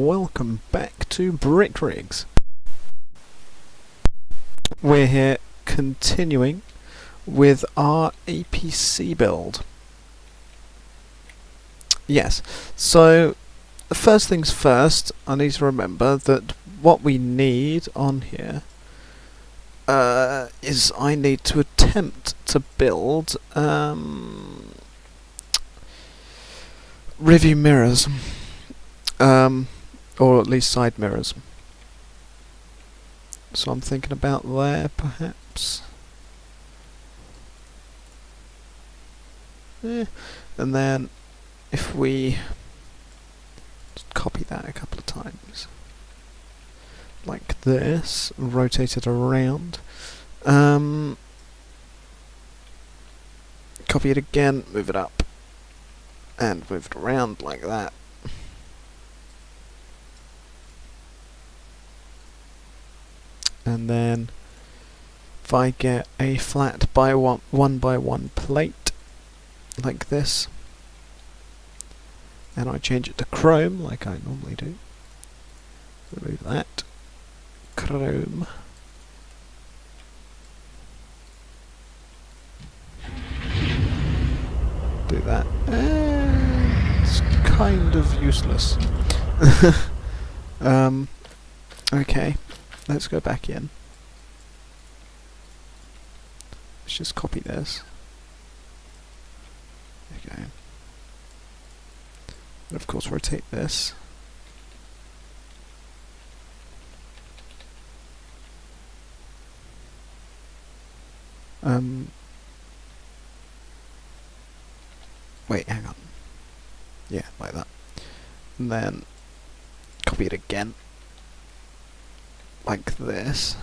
welcome back to Brick Rigs. We're here continuing with our APC build. Yes, so first things first, I need to remember that what we need on here is I need to attempt to build review mirrors. Or at least side mirrors. So I'm thinking about there, perhaps. And then if we just copy that a couple of times, like this, rotate it around. Copy it again, move it up, and move it around like that. And then if I get a flat by one by one plate like this, and I change it to chrome like I normally do, remove that, chrome, do that, and it's kind of useless. Okay. Let's go back in. Let's just copy this. Okay. And of course rotate this. Wait, hang on. Yeah, like that. And then copy it again. Like this.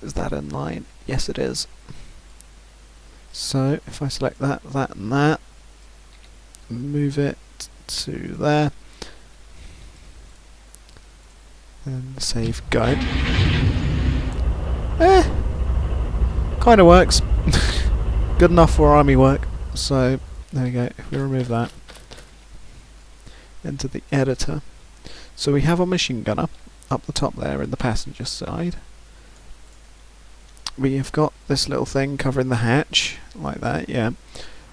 Is that in line? Yes, it is. So if I select that, that and that, move it to there, and save, go. Kinda works. Good enough for army work. So there we go. If we remove that, into the editor. So we have a machine gunner up the top there in the passenger side. We have got this little thing covering the hatch, like that, yeah.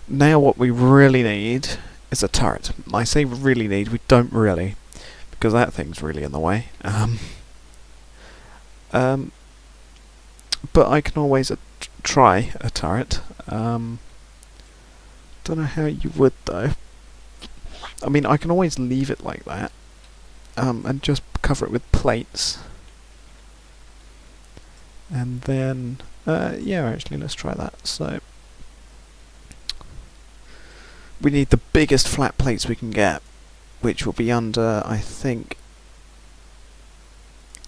Now what we really need is a turret. I say really need, we don't really, because that thing's really in the way. But I can always try a turret. Don't know how you would though. I mean, I can always leave it like that, and just cover it with plates. And then, yeah, actually, let's try that. So, we need the biggest flat plates we can get, which will be under, I think,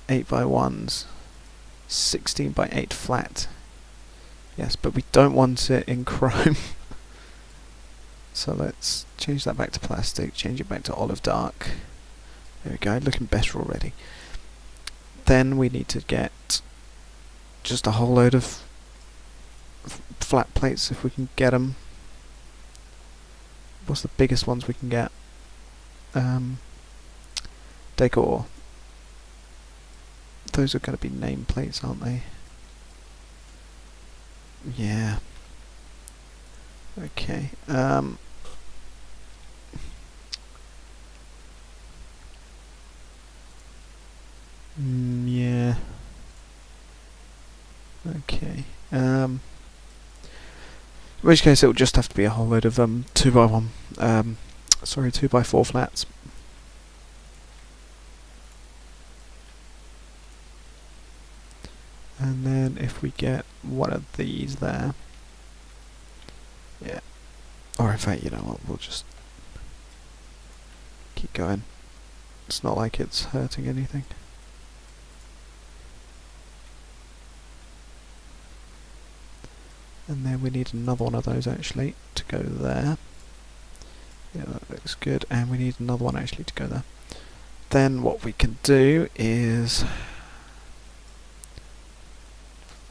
8x1s, 16 by 8 flat. Yes, but we don't want it in chrome. So let's change that back to plastic, change it back to olive dark. There we go, looking better already. Then we need to get just a whole load of flat plates if we can get them. What's the biggest ones we can get? Decor. Those are going to be name plates, aren't they? Yeah. Okay. Yeah. Okay. In which case it will just have to be a whole load of 2x1. Sorry, 2x4 flats. And then if we get one of these there. Yeah. Or in fact, you know what, we'll just keep going. It's not like it's hurting anything. And then we need another one of those actually to go there. Yeah, that looks good. And we need another one actually to go there. Then what we can do is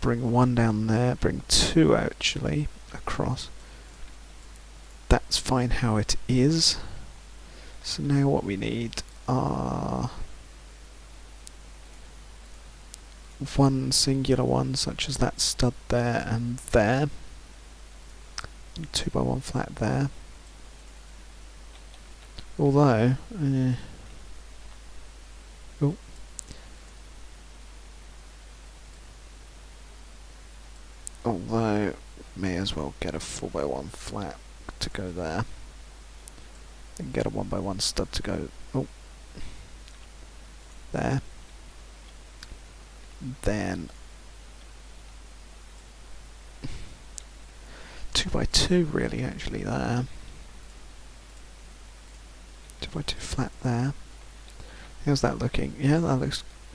bring one down there, bring two actually across. that's fine how it is. So now what we need are one singular one, such as that stud there and there. 2x1 flat there. Although, oh. Although, may as well get a 4x1 flat to go there. And get a 1x1 stud to go, oh, there. Then 2x2 really actually there. 2x2 flat there. How's that looking? Yeah,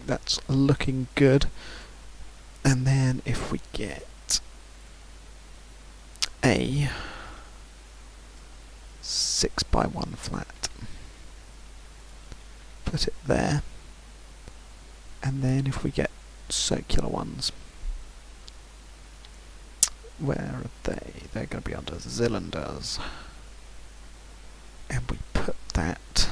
that's looking good. And then if we get a 6x1 flat, put it there. And then if we get circular ones, where are they? They're going to be under cylinders. And we put that.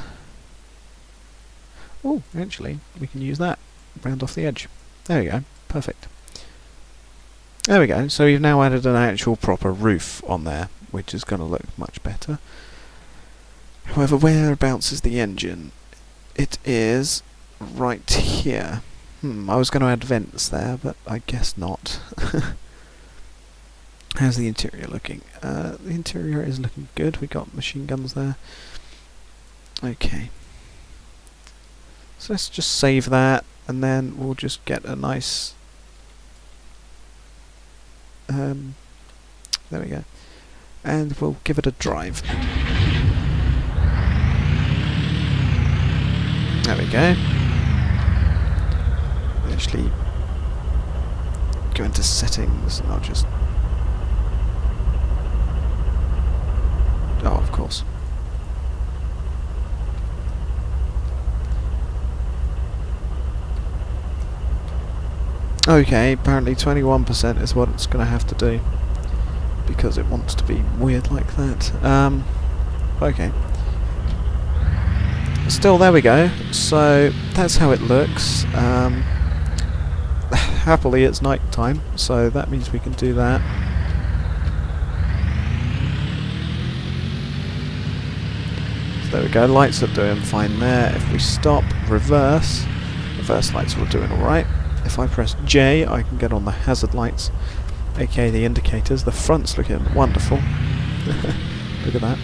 Oh, actually, we can use that. Round off the edge. There we go. Perfect. There we go. So we've now added an actual proper roof on there, which is going to look much better. However, whereabouts is the engine? It is right here. I was going to add vents there, but I guess not. How's the interior looking? The interior is looking good. We got machine guns there. Okay. So let's just save that, and then we'll just get a nice... there we go. And we'll give it a drive. There we go. Actually go into settings and I'll just... Oh, of course. Okay, apparently 21% is what it's going to have to do, because it wants to be weird like that. Okay. Still, there we go. So, that's how it looks. Happily, it's night time, so that means we can do that. So there we go, lights are doing fine there. If we stop, reverse lights are doing alright. If I press J, I can get on the hazard lights, aka the indicators. The front's looking wonderful. Look at that.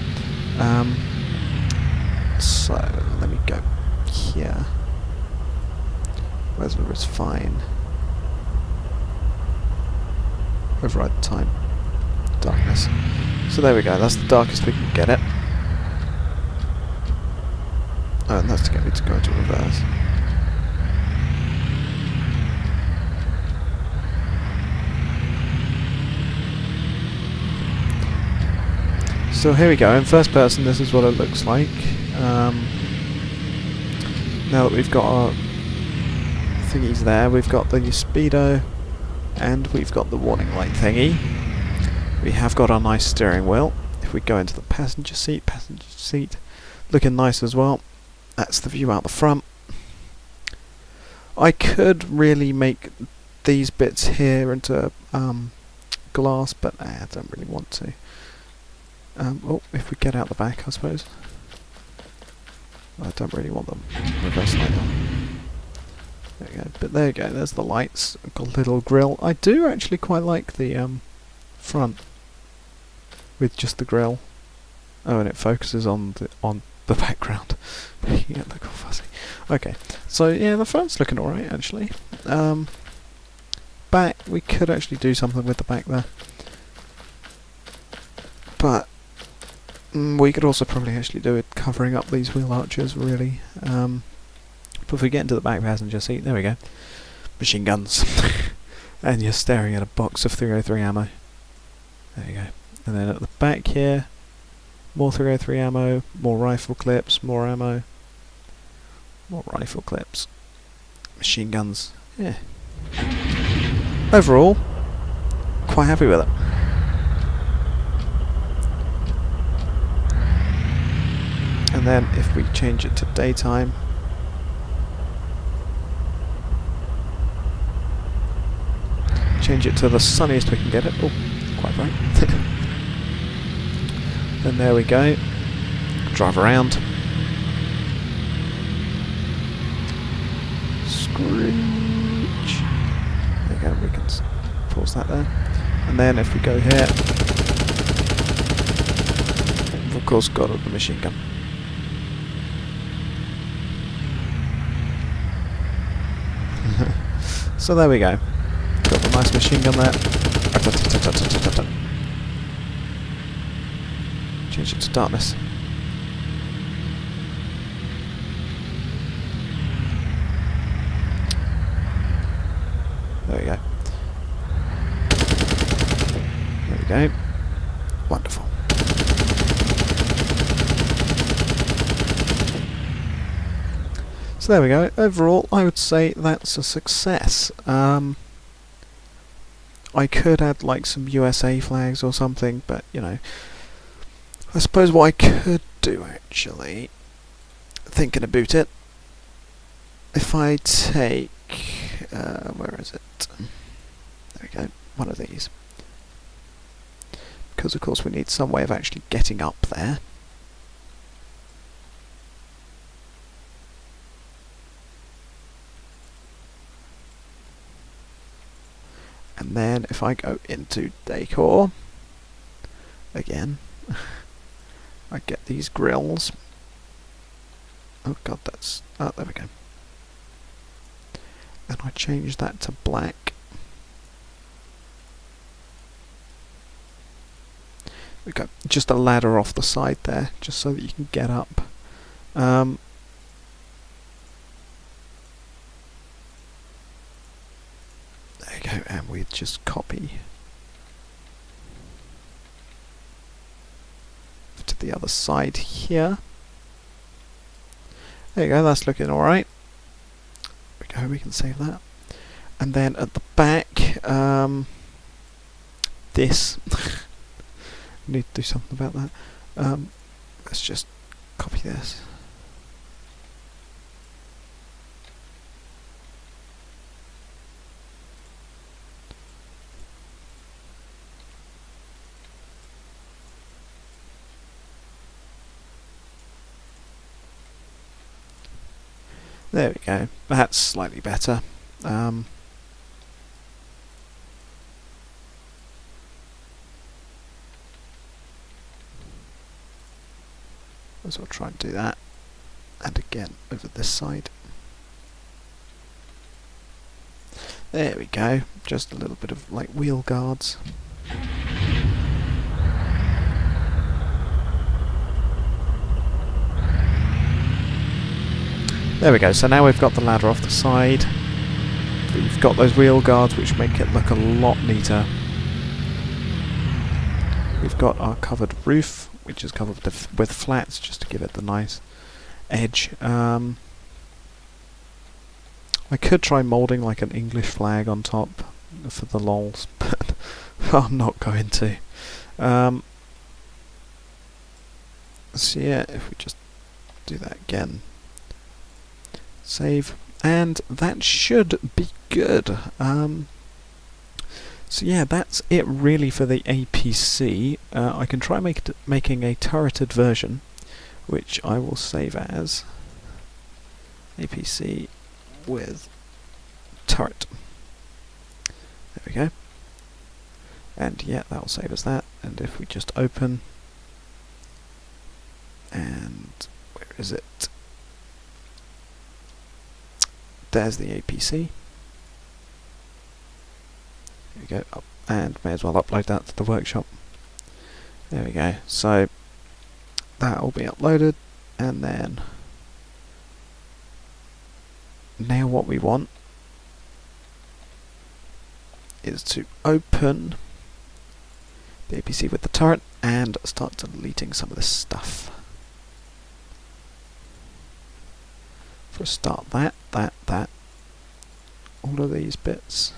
So, let me go here. Weather is fine. Override time. Darkness. So there we go, that's the darkest we can get it. Oh, and that's to get me to go into reverse. So here we go, in first person this is what it looks like. Now that we've got our thingies there, we've got the speedo and we've got the warning light thingy. We have got our nice steering wheel. If we go into the passenger seat looking nice as well. That's the view out the front. I could really make these bits here into glass, but I don't really want to. Oh, if we get out the back, I suppose. I don't really want them reverse light on. There we go. But there you go, there's the lights. Got a little grille. I do actually quite like the front with just the grille. Oh, and it focuses on the background. Making it look all fuzzy. Okay, so yeah, the front's looking alright actually. Back, we could actually do something with the back there. But we could also probably actually do it covering up these wheel arches, really. But if we get into the back passenger seat, there we go. Machine guns. And you're staring at a box of 303 ammo. There you go. And then at the back here, more 303 ammo, more rifle clips, more ammo, more rifle clips, machine guns. Yeah. Overall, quite happy with it. And then if we change it to daytime, change it to the sunniest we can get it. Oh, quite right. And there we go. Drive around. Screech. There we go, we can pause that there. And then if we go here, we've of course got the machine gun. So there we go. Got the nice machine gun there. Change it to darkness. There we go. There we go. Wonderful. So there we go. Overall, I would say that's a success. I could add like some USA flags or something, but you know, I suppose what I could do actually, thinking about it, if I take, where is it? There we go, one of these. Because of course we need some way of actually getting up there. And then if I go into decor, again, I get these grills. Oh god, that's, oh there we go. And I change that to black. We go, just a ladder off the side there, just so that you can get up. There you go, and we just copy to the other side here. There you go, that's looking alright. There we go, we can save that. And then at the back, this, need to do something about that. Let's just copy this. There we go, that's slightly better. So I'll try and do that. And again, over this side. There we go, just a little bit of like wheel guards. There we go, so now we've got the ladder off the side. We've got those wheel guards which make it look a lot neater. We've got our covered roof, which is covered with flats just to give it the nice edge. I could try moulding like an English flag on top for the lols, but I'm not going to. So yeah, if we just do that again. Save, and that should be good. So yeah, that's it really for the APC. I can try making a turreted version, which I will save as APC with turret. There we go. And yeah, that will save us that. And if we just open, and where is it? There's the APC. There we go, and may as well upload that to the workshop. There we go, so that will be uploaded, and then now what we want is to open the APC with the turret and start deleting some of this stuff. For a start, that, all of these bits.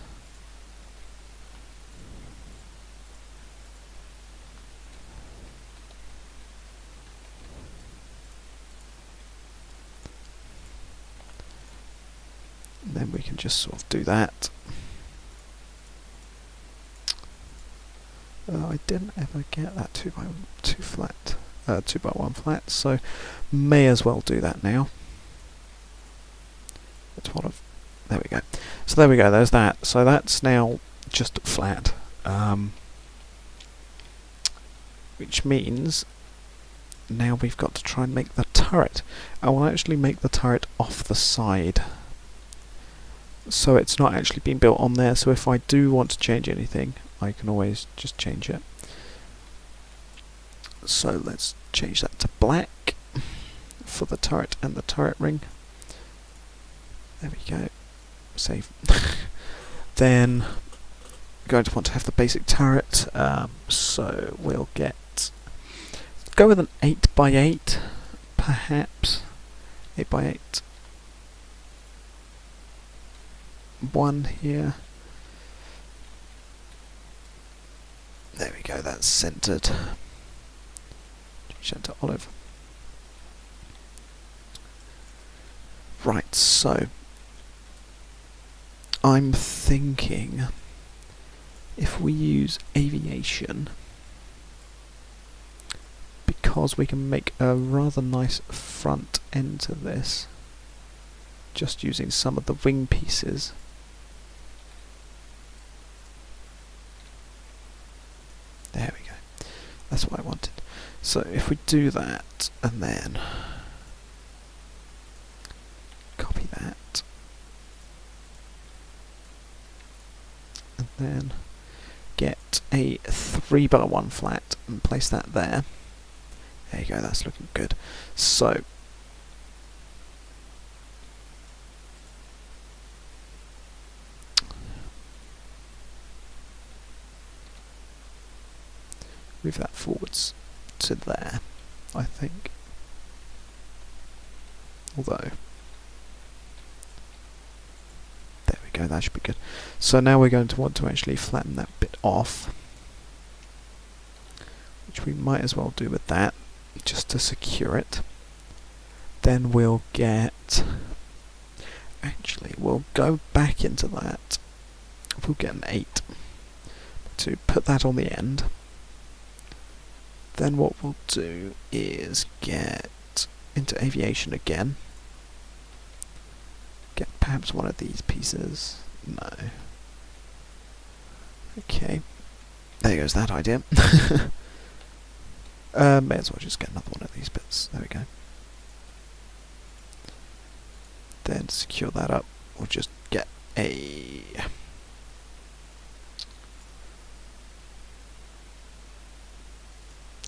then we can just sort of do that. I didn't ever get that 2x2 flat, 2x1 flat, so may as well do that now. That's what I've. There we go. So there we go. There's that. So that's now just flat, which means now we've got to try and make the turret. I will actually make the turret off the side, so it's not actually being built on there. So if I do want to change anything, I can always just change it. So let's change that to black for the turret and the turret ring. There we go. Save. Then we're going to want to have the basic turret. So we'll go with an 8x8, perhaps. 8x8. One here. There we go, that's centered. Change that to olive. Right, so I'm thinking if we use aviation, because we can make a rather nice front end to this, just using some of the wing pieces. There we go. That's what I wanted. So if we do that, and then copy that, and then get a 3x1 flat and place that there. There you go, that's looking good. So move that forwards to there, I think. Although, there we go, that should be good. So now we're going to want to actually flatten that bit off, which we might as well do with that, just to secure it. Then we'll we'll go back into that. We'll get an 8 to put that on the end. Then what we'll do is get into aviation again. Get perhaps one of these pieces. No. Okay. There goes that idea. May as well just get another one of these bits. There we go. Then to secure that up, we'll just get a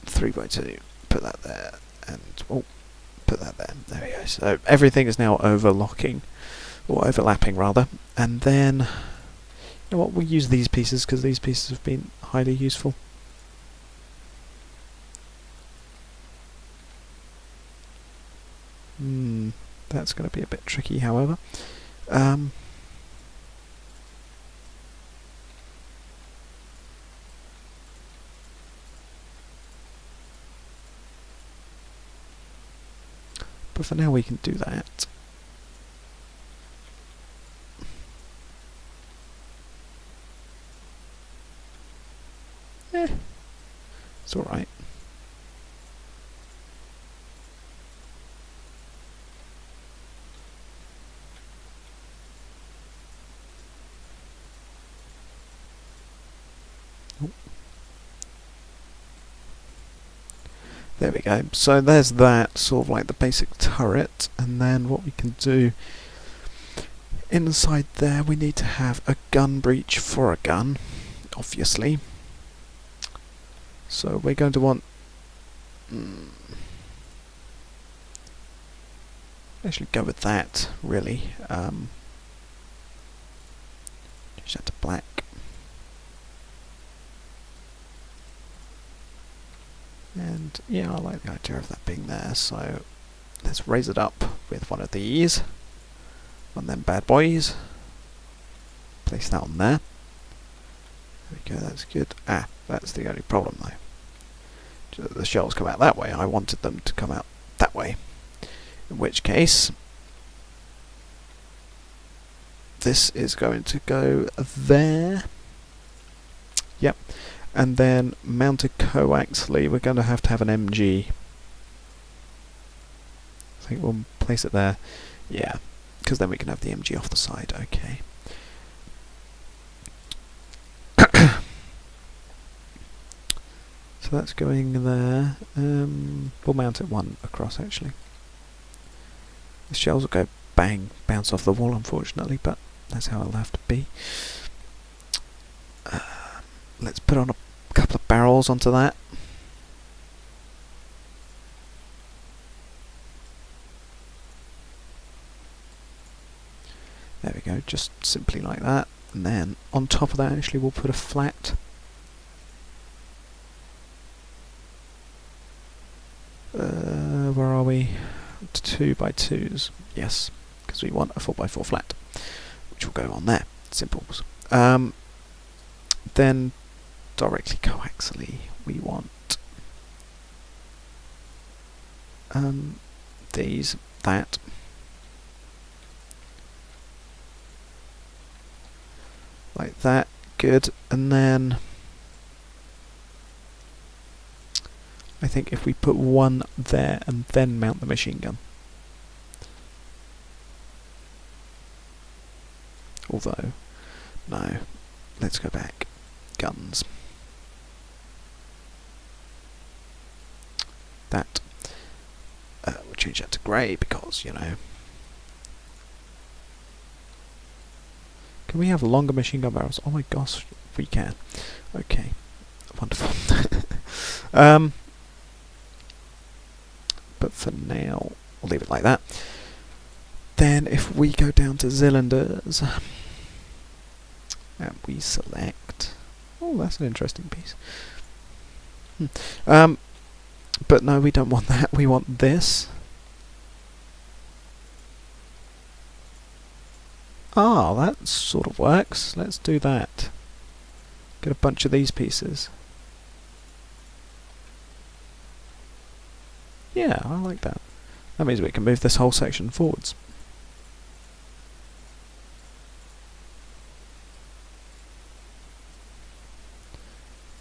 3x2, put that there, and put that there. There we go. So everything is now overlapping, rather. And then, you know what? We'll use these pieces because these pieces have been highly useful. That's going to be a bit tricky, however. But for now we can do that. It's alright. There we go. So there's that, sort of like the basic turret, and then what we can do inside there, we need to have a gun breech for a gun, obviously. So we're going to want actually go with that, really. Change that to black. And yeah, I like the idea of that being there, so let's raise it up with one of these. One of them bad boys. Place that on there. There we go, that's good. Ah, that's the only problem though. The shells come out that way. I wanted them to come out that way. In which case, this is going to go there. Yep. And then mounted coaxially, we're going to have an MG. I think we'll place it there. Yeah, because then we can have the MG off the side. Okay. So that's going there. We'll mount it one across actually. The shells will go bang, bounce off the wall unfortunately, but that's how it'll have to be. Let's put on a couple of barrels onto that. There we go, just simply like that. And then on top of that actually we'll put a flat. Where are we? 2x2s. Yes, because we want a 4x4 flat, which will go on there. Simple. Then directly coaxially we want these, that. Like that, good. And then I think if we put one there and then mount the machine gun. Although, no, let's go back. Guns. That. We'll change that to grey because, you know. Can we have longer machine gun barrels? Oh my gosh, we can. Okay, wonderful. But for now, we'll leave it like that. Then if we go down to cylinders, and we select... Oh, that's an interesting piece. But no, we don't want that. We want this. Ah, that sort of works. Let's do that. Get a bunch of these pieces. Yeah, I like that. That means we can move this whole section forwards.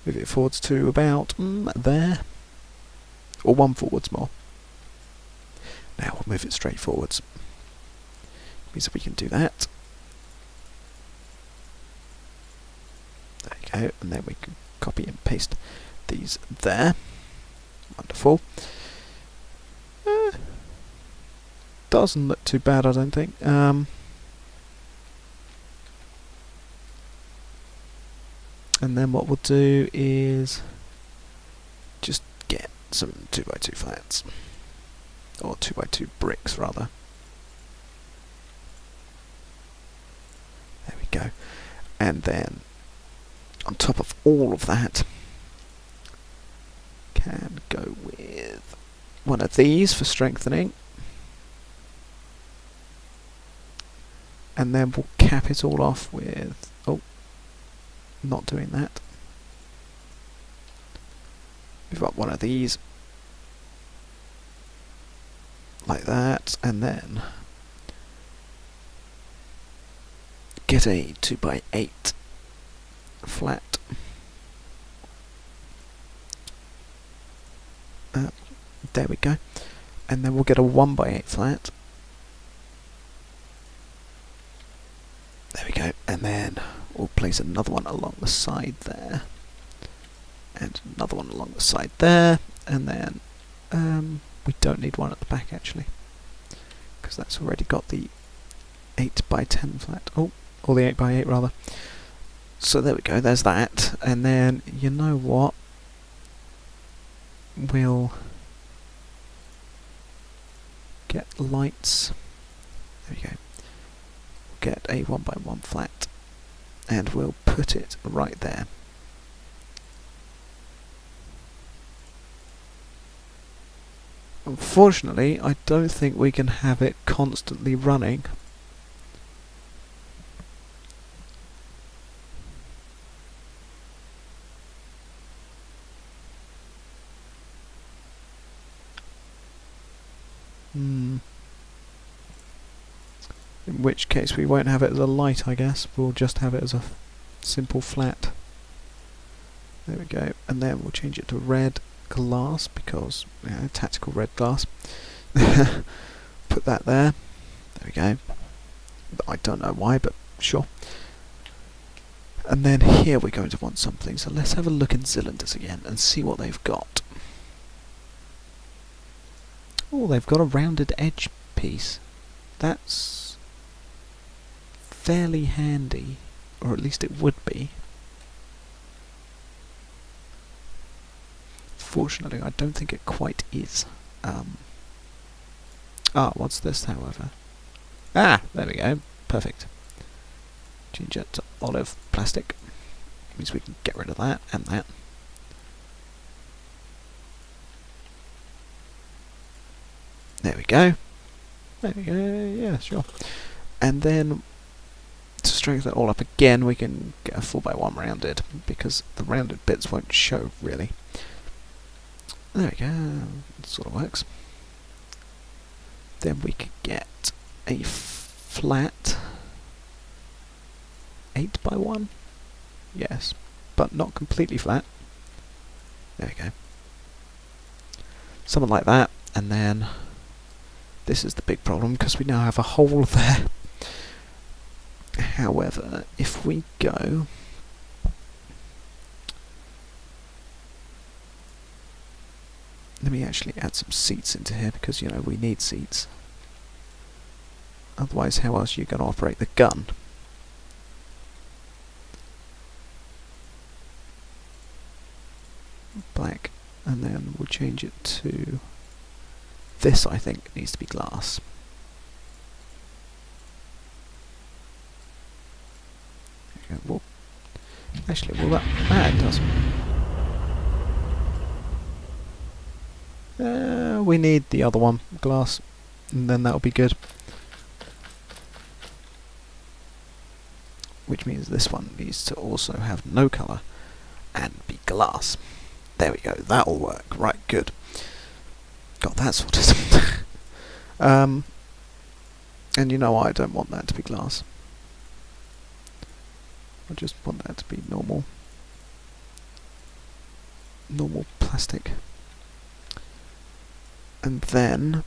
Move it forwards to about there. Or one forwards more. Now we'll move it straight forwards. Means that we can do that. There you go, and then we can copy and paste these there. Wonderful. Doesn't look too bad, I don't think. And then what we'll do is just get some 2x2 flats. Or 2x2 bricks, rather. There we go. And then, on top of all of that, can go with one of these for strengthening. And then we'll cap it all off with... Oh, not doing that. We've got one of these. Like that, and then get a 2x8 flat. There we go. And then we'll get a 1x8 flat. There we go. And then we'll place another one along the side there. And another one along the side there. And then we don't need one at the back actually, because that's already got the 8x10 flat. Oh, or the 8x8 rather. So there we go, there's that. And then, you know what? We'll get lights. There we go. We'll get a 1x1 flat. And we'll put it right there. Unfortunately, I don't think we can have it constantly running. In which case we won't have it as a light, I guess. We'll just have it as a simple flat. There we go. And then we'll change it to red glass because, you know, tactical red glass. Put that there. There we go. I don't know why, but sure. And then here we're going to want something. So let's have a look in cylinders again and see what they've got. Oh, they've got a rounded edge piece. That's fairly handy, or at least it would be. Fortunately, I don't think it quite is. What's this, however? Ah, there we go. Perfect. Change it to olive plastic. Means we can get rid of that and that. There we go. There we go. Yeah, sure. And then to strengthen it all up again, we can get a 4x1 rounded because the rounded bits won't show really. There we go. It sort of works. Then we could get a flat 8x1. Yes, but not completely flat. There we go. Something like that, and then this is the big problem because we now have a hole there. However, if we go let me actually add some seats into here because, you know, we need seats. Otherwise, how else are you going to operate the gun? Black, and then we'll change it to this. I think needs to be glass. Okay, well, actually, well that does. We need the other one, glass, and then that'll be good. Which means this one needs to also have no colour and be glass. There we go, that'll work. Right, good. Got that sorted. And you know what, I don't want that to be glass. I just want that to be normal plastic. And then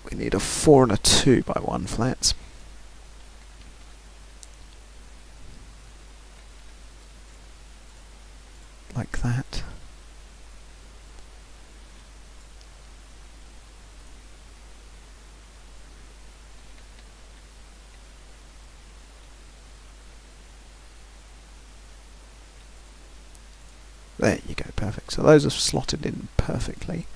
we need a 4 and a 2x1 flats. Like that. There you go, perfect. So those are slotted in perfectly.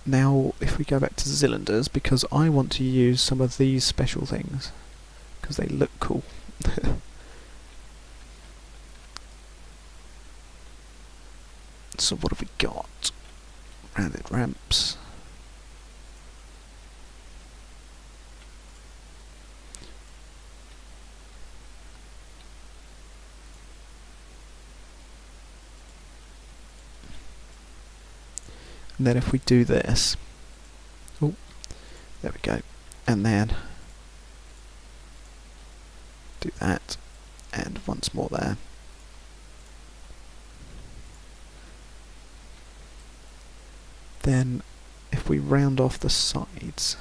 Now, if we go back to cylinders, because I want to use some of these special things, because they look cool. So what have we got? Rounded ramps. And then if we do this, oh, there we go, and then do that, and once more there. Then if we round off the sides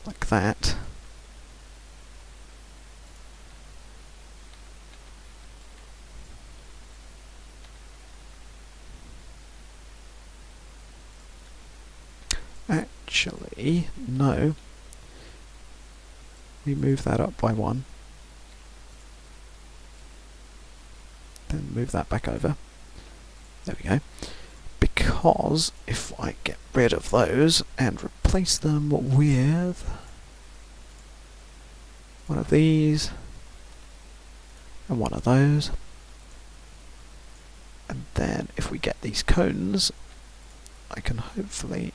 like that, actually, no, we move that up by 1, then move that back over, there we go, because if I get rid of those and replace them with one of these and one of those, and then if we get these cones, I can hopefully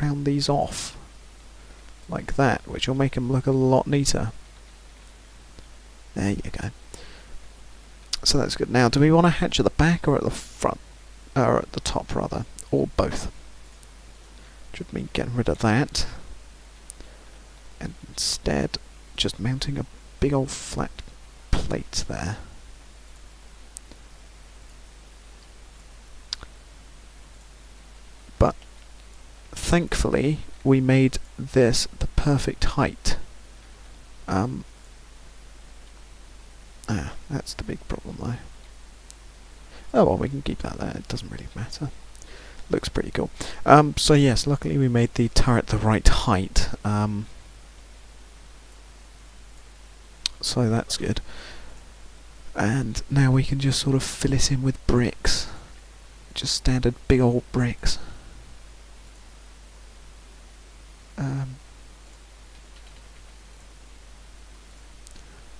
round these off like that, which will make them look a lot neater. There you go. So that's good. Now, do we want to hatch at the back or at the front? Or at the top rather, or both. Should mean getting rid of that. instead just mounting a big old flat plate there. But thankfully we made this the perfect height. That's the big problem though. Oh well, we can keep that there, it doesn't really matter. Looks pretty cool. So yes, luckily we made the turret the right height. So that's good. And now we can just sort of fill it in with bricks. Just standard big old bricks.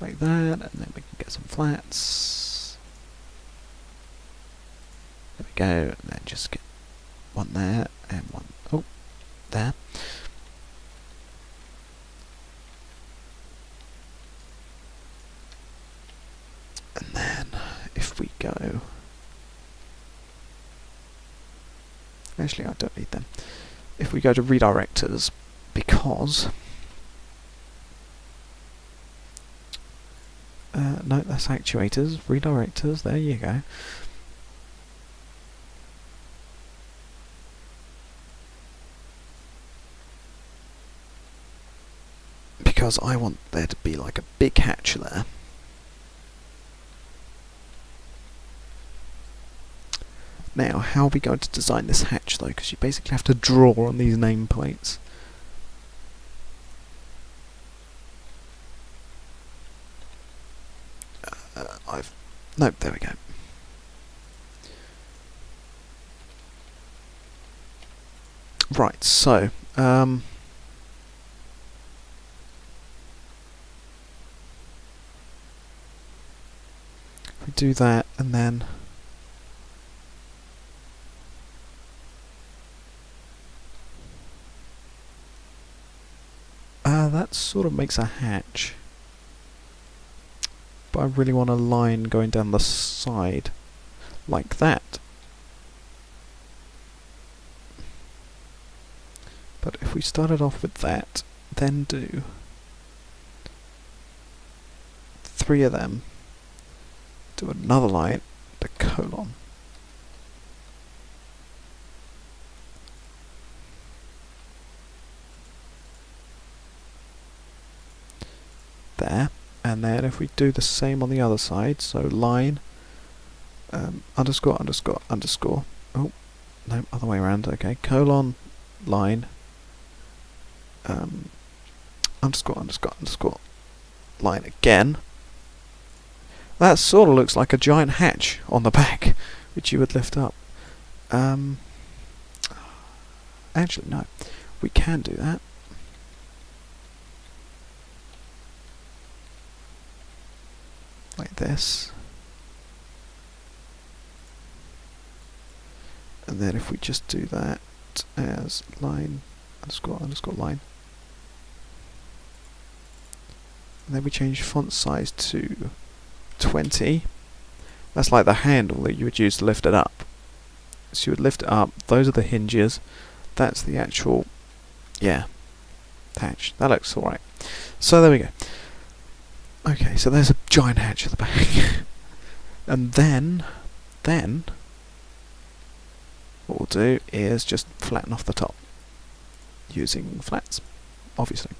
Like that, and then we can get some flats. There we go, and then just get one there, and one, oh, there. And then, if we go... Actually, I don't need them. If we go to redirectors, because... no, that's actuators, redirectors, there you go. Because I want there to be like a big hatch there. Now, how are we going to design this hatch though? Because you basically have to draw on these nameplates. Nope, there we go. Right, so, we do that, and then that sort of makes a hatch. But I really want a line going down the side, like that. But if we started off with that, then do 3 of them, do another line, the colon. There. And then if we do the same on the other side, so line, underscore, underscore, underscore, oh, no, other way around, okay, colon, line, underscore, underscore, underscore, line again. That sort of looks like a giant hatch on the back, which you would lift up. Actually, no, we can do that. Like this. And then if we just do that as line, underscore, underscore, line. And then we change font size to 20. That's like the handle that you would use to lift it up. So you would lift it up, those are the hinges, that's the actual, yeah, hatch. That looks alright. So there we go. Okay, so there's a giant hatch at the back. And then what we'll do is just flatten off the top using flats, obviously.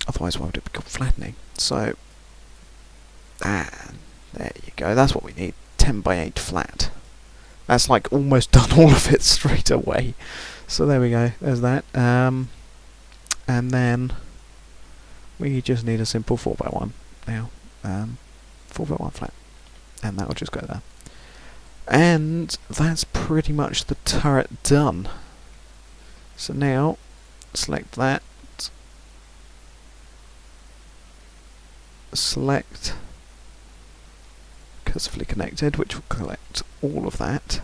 Otherwise, why would it be called flattening? So, there you go. That's what we need. 10 by 8 flat. That's like almost done all of it straight away. So there we go. There's that. And then we just need a simple 4x1 now. 4x1 flat. And that will just go there. And that's pretty much the turret done. So now, select that. Select cursively connected, which will collect all of that.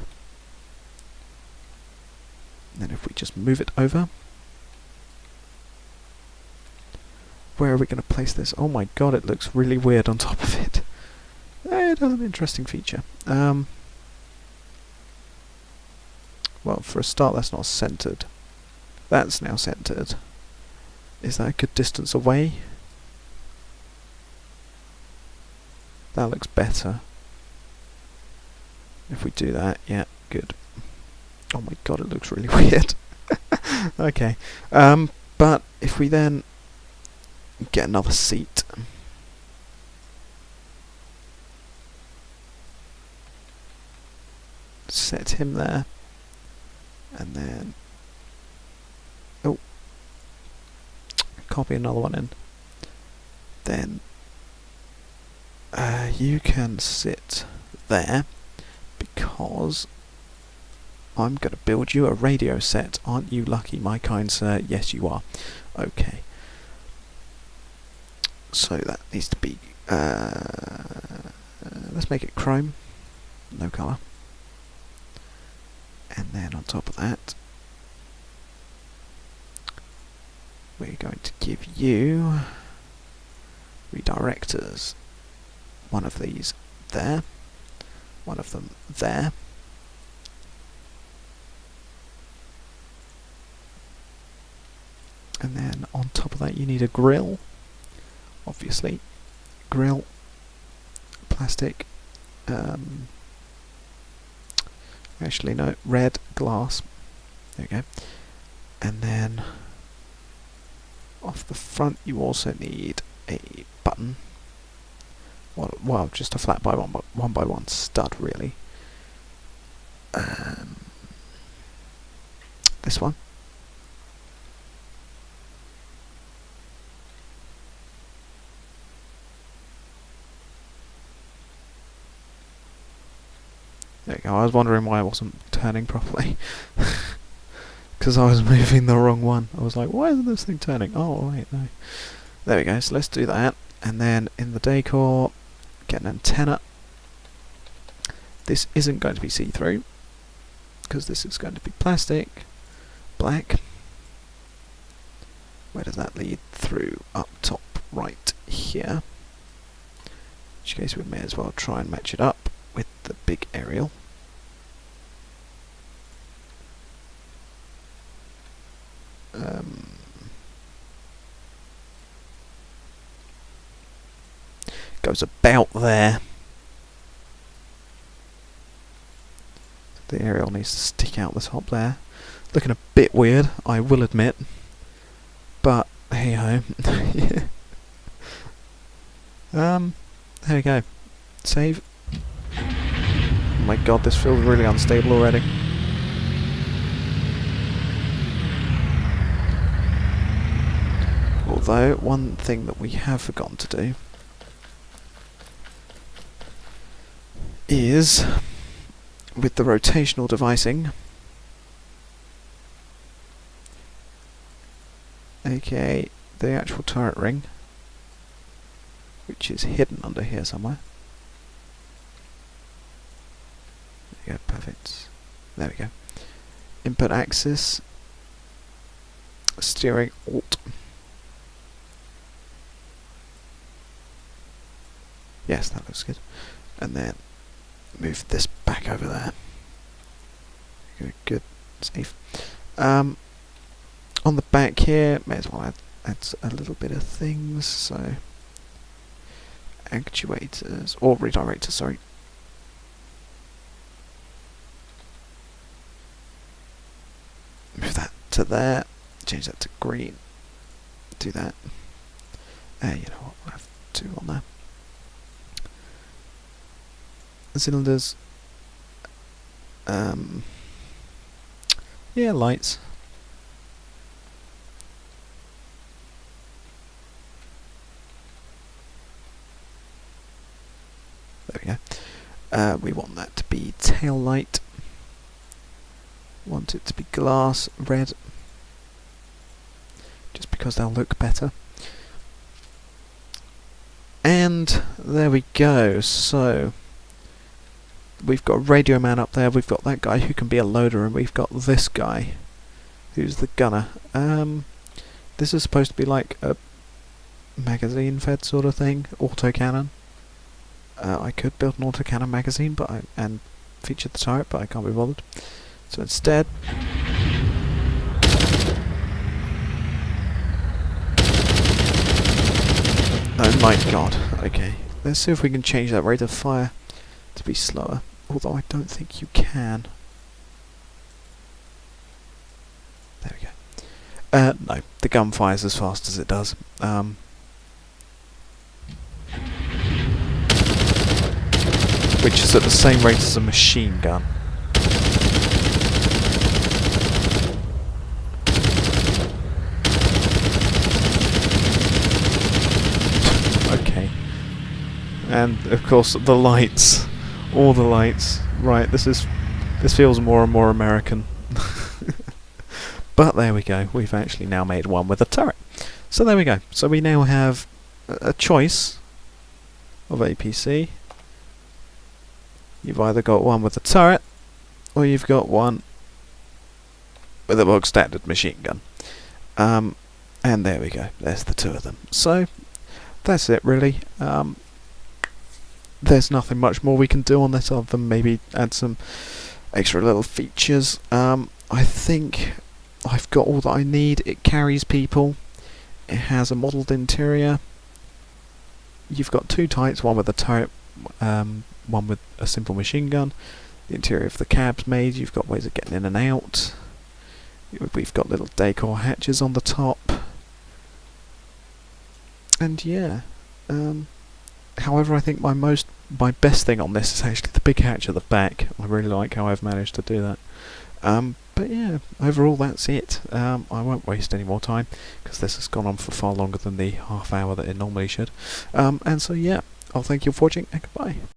And then if we just move it over, where are we going to place this? Oh my god, it looks really weird on top of it. It has an interesting feature. Well, for a start, that's not centered. That's now centered. Is that a good distance away? That looks better. If we do that, yeah, good. Oh my god, it looks really weird. Okay. But if we then get another seat. Set him there. And then... oh. Copy another one in. Then... you can sit there. Because... I'm going to build you a radio set. Aren't you lucky, my kind sir? Yes, you are. Okay. So that needs to be... let's make it chrome. No colour. And then on top of that, we're going to give you redirectors. One of these there. One of them there. And then on top of that you need a grill. Obviously. Grill. Plastic. Actually no, red glass. There we go. And then off the front you also need a button. Well, just a flat by one stud really. This one. There you go, I was wondering why I wasn't turning properly. Because I was moving the wrong one. I was like, why isn't this thing turning? Oh, wait, no. There we go, so let's do that. And then in the decor, get an antenna. This isn't going to be see-through, because this is going to be plastic, black. Where does that lead through? Up top right here. In which case we may as well try and match it up with the big aerial. Goes about there. The aerial needs to stick out the top there. Looking a bit weird, I will admit. But hey ho. There we go. Save. Oh my god, this feels really unstable already. Although, one thing that we have forgotten to do is, with the rotational devicing, aka the actual turret ring, which is hidden under here somewhere. There you go, perfect. There we go. Input axis, steering alt. Yes, that looks good. And then move this back over there. Good, safe. On the back here, may as well add a little bit of things. So actuators or redirectors, sorry. Move that to there. Change that to green. Do that. You know what? We'll have 2 on there. Cylinders. Yeah, lights. There we go. We want that to be tail light. Want it to be glass red, just because they'll look better. And there we go. So we've got a radio man up there, we've got that guy who can be a loader, and we've got this guy who's the gunner. This is supposed to be like a magazine fed sort of thing, autocannon. I could build an autocannon magazine and feature the turret, but I can't be bothered. So instead, my god. Okay. Let's see if we can change that rate of fire to be slower. Although I don't think you can. There we go. No. The gun fires as fast as it does. Which is at the same rate as a machine gun. Okay. And of course the lights. All the lights. Right, this feels more and more American. But there we go. We've actually now made one with a turret. So there we go. So we now have a choice of APC. You've either got one with a turret, or you've got one with a bog standard machine gun. And there we go. There's the two of them. So that's it, really. There's nothing much more we can do on this other than maybe add some extra little features. I think I've got all that I need. It carries people. It has a modelled interior. You've got two types, one with a turret, one with a simple machine gun. The interior of the cab's made. You've got ways of getting in and out. We've got little decor hatches on the top. And yeah. However, I think my best thing on this is actually the big hatch at the back. I really like how I've managed to do that. But yeah, overall that's it. I won't waste any more time because this has gone on for far longer than the half hour that it normally should. And so yeah, I'll thank you for watching and goodbye.